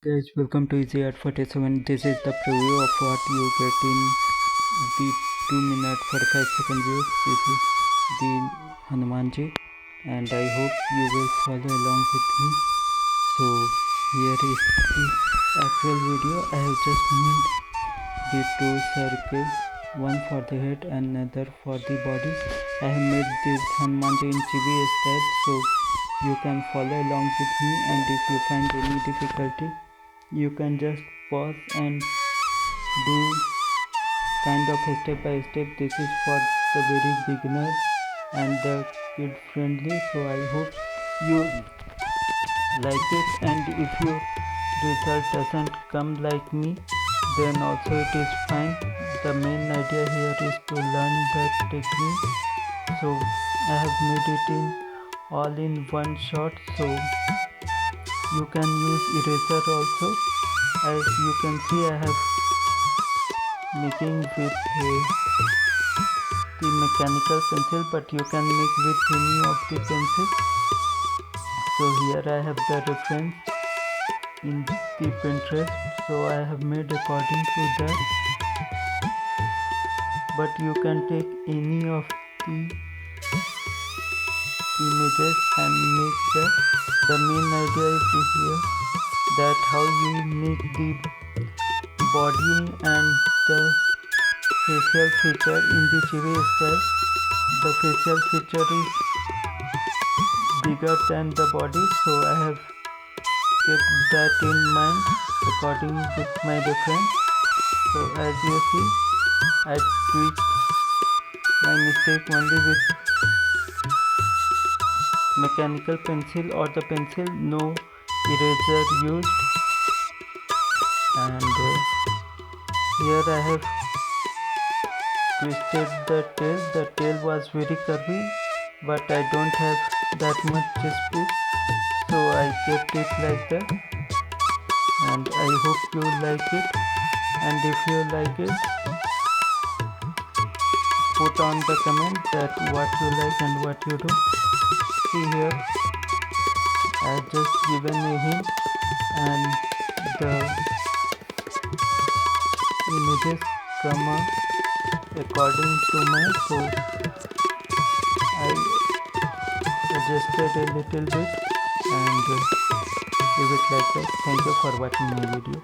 Guys, welcome to Easy Art 47. This is the preview of what you get in the 2 minute 45-second view. This is the Hanuman Ji, and I hope you will follow along with me. So here is the actual video. I have just made the two circles, one for the head and another for the body. I have made this Hanuman Ji in Chibi style, so you can follow along with me, and if you find any difficulty, you can just pause and do kind of step by step. This is for the very beginner and the kid friendly, so I hope you like it. And if your result doesn't come like me, then also it is fine. The main idea here is to learn that technique, so I have made it in all in one shot. So you can use eraser also. As you can see, I have making with the mechanical pencil, but you can make with any of the pencil. So here I have the reference in the Pinterest, so I have made according to that, but you can take any of the images and make the main idea is here, that how you make the body and the facial feature in the Chibi style. The facial feature is bigger than the body, so I have kept that in mind according with my reference. So as you see, I tweaked my mistake only with mechanical pencil or the pencil, no eraser used. And here I have twisted the tail. The tail was very curvy, but I don't have that much space, so I kept it like that. And I hope you like it, and if you like it, put on the comment that what you like and what you don't. See here, I have just given a hint, and the images come out according to my, so I adjusted a little bit and leave it like that. Thank you for watching my video.